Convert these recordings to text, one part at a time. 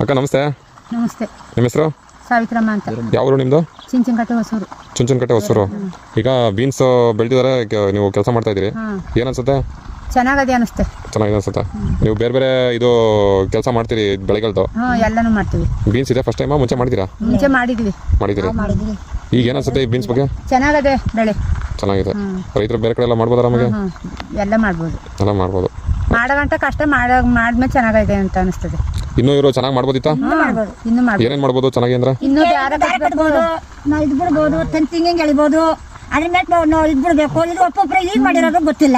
ಅಕ್ಕ ನಮಸ್ತೆ. ನಮಸ್ತೆ. ನಿಮ್ಮ ಹೆಸರು? ಸಾವಿತ್ರಮ್ಮ ಅಂತ. ಯಾವ ಊರು ನಿಮ್ಮದು? ಚಿಂಚನಕಟ್ಟೆ ಹೊಸೂರು. ಚುಂಚನಕಟ್ಟೆ ಹೊಸೂರು. ಈಗ ಬೀನ್ಸ್ ಬೆಳೆದಿದ್ದಾರೆ, ನೀವು ಕೆಲಸ ಮಾಡ್ತಾ ಇದ್ದೀರಿ, ಏನು ಅನ್ಸುತ್ತೆ? ಚೆನ್ನಾಗದೆ ಅನಿಸುತ್ತೆ. ಚೆನ್ನಾಗಿದೆ ಅನ್ಸುತ್ತೆ. ನೀವು ಬೇರೆ ಬೇರೆ ಇದು ಕೆಲಸ ಮಾಡ್ತೀರಿ ಬೆಳೆಗಳದ್ದು? ಎಲ್ಲನೂ ಮಾಡ್ತೀವಿ. ಬೀನ್ಸ್ ಇದೆ ಫಸ್ಟ್ ಟೈಮಾ ಮುಂಚೆ ಮಾಡಿದ್ದೀರಾ? ಮುಂಚೆ ಮಾಡಿದ್ದೀವಿ. ಈಗ ಏನು ಅನ್ಸುತ್ತೆ ಈ ಬೀನ್ಸ್ ಬಗ್ಗೆ? ಚೆನ್ನಾಗದೆ ಬೆಳೆ. ಚೆನ್ನಾಗಿದೆ. ರೈತರು ಬೇರೆ ಕಡೆ ಎಲ್ಲ ಮಾಡ್ಬೋದಾ ನಮಗೆ? ಎಲ್ಲ ಮಾಡ್ಬೋದು. ಎಲ್ಲ ಮಾಡ್ಬೋದು. ಮಾಡೋ ಗಂಟ ಕಷ್ಟ ಮಾಡಿದ್ಮೇಲೆ ಚೆನ್ನಾಗಿದೆ ಅಂತ ಅನಿಸ್ತದೆ. ಇನ್ನೂ ಇವರು ಚೆನ್ನಾಗಿ ಮಾಡ್ಬೋದಿತ್ತಾ? ಇನ್ನು ಮಾಡ್ಬೋದು. ಏನೇನು ಮಾಡ್ಬೋದು ಚೆನ್ನಾಗಿ ಅಂದ್ರೆ? ಇನ್ನು ದಾರ ಕಟ್ಬೋದು, ನಾವು ಇದು ಬಿಡ್ಬೋದು, ತಂತಿಂಗ್ ಎಳಿಬೋದು, ಅದ್ರ ಮೇಲೆ ನಾವು ಇದು ಬಿಡ್ಬೇಕು. ಇದು ಒಬ್ಬೊಬ್ಬರ ಈಗ ಮಾಡಿರೋದು ಗೊತ್ತಿಲ್ಲ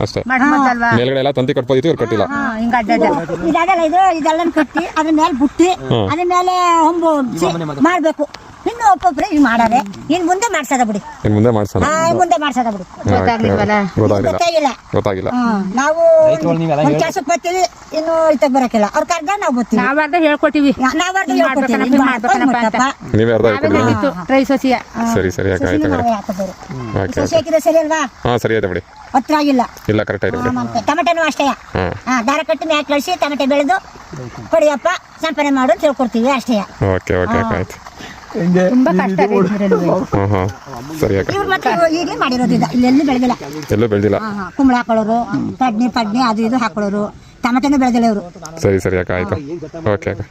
ಅಷ್ಟೇ. ಮಾಡ್ಬೋದಲ್ವಾ? ಮೇಲ್ಗಡೆ ಎಲ್ಲ ತಂತಿ ಕಟ್ಬೋದಿತ್ತು, ಇವ್ರು ಕಟ್ಟಿಲ್ಲ. ಹಿಂಗ ಇದೆಲ್ಲ ಇದೆಲ್ಲ ಕಟ್ಟಿ ಅದ್ರ ಮೇಲೆ ಬುಟ್ಟಿ ಅದ್ರ ಮೇಲೆ ಹೊಂಬು ಮಾಡ್ಬೇಕು. ಇನ್ನು ಒಬ್ಬೊಬ್ರೆ ಈಗ ಮಾಡಾರೆ. ಇನ್ ಮುಂದೆ ಮಾಡ್ಸದ ಬಿಡಿ. ಮುಂದೆ ಮಾಡ್ಸೋಣ. ಮುಂದೆ ಮಾಡ್ಸದ ಬಿಡಿ. ಗೊತ್ತಾಗಿಲ್ಲ. ನಾವು ಕೆಲಸಕ್ಕೆ ಬರ್ತೀವಿ, ಇನ್ನು ಇತ್ತ ಬರಕಿಲ್ಲ. ಅವ್ರ ಕರ್ದ ನಾವು ಬರ್ತೀವಿ. ನಾವಾರ್ದ ಹೇಳ್ಕೊಟ್ಟಿವಿ. ನೀವೇ ಅರ್ಧ ಹೇಳ್ಕೊಟ್ಟಿದ್ದೀರಾ? ಟ್ರೈ ಸೊಸಿಯ. ಸರಿ ಸರಿ ಅಕ್ಕ, ಆಯ್ತು ಸರಿ ಅಲ್ವಾ? ಹಾಂ ಸರಿ ಆಯ್ತು ಬಿಡಿ. ಹತ್ರ ಆಗಿಲ್ಲ. ಇಲ್ಲ ಕರೆಕ್ಟ್ ಆಯ್ತು ಬಿಡಿ. ಟೊಮೆಟೊನು ಅಷ್ಟೇ. ದಾರ ಕಟ್ಟಿ ಮ್ಯಾಕ್ ಕಳಿಸಿ ಟೊಮೆಟೊ ಬೆಳೆದು ಕೊಡಿಯಪ್ಪ ಸಂಪನೆ ಮಾಡು ಅಂತ ಹೇಳ್ಕೊಡ್ತೀವಿ ಅಷ್ಟೇ. ಓಕೆ ಓಕೆ ಅಕ್ಕ, ಆಯ್ತು. ತುಂಬಾ ಕಷ್ಟ ಸರಿ ಅಕ್ಕ. ಇವ್ರು ಮತ್ತೆ ಈಗಲೇ ಮಾಡಿರೋದಿಲ್ಲ, ಇಲ್ಲೆಲ್ಲೂ ಬೆಳೆದಿಲ್ಲ. ಎಲ್ಲೂ ಬೆಳೆದಿಲ್ಲ. ಕುಂಬಳ ಹಾಕೊಳ್ಳೋರು, ಪಡ್ನಿ ಅದು ಇದು ಹಾಕೊಳ್ಳೋರು, ಟೊಮೆಟೊನು ಬೆಳೆದಿಲ್ಲ ಇವರು. ಸರಿ ಸರಿ ಅಕ್ಕ, ಆಯ್ತು. ಓಕೆ ಅಕ್ಕ.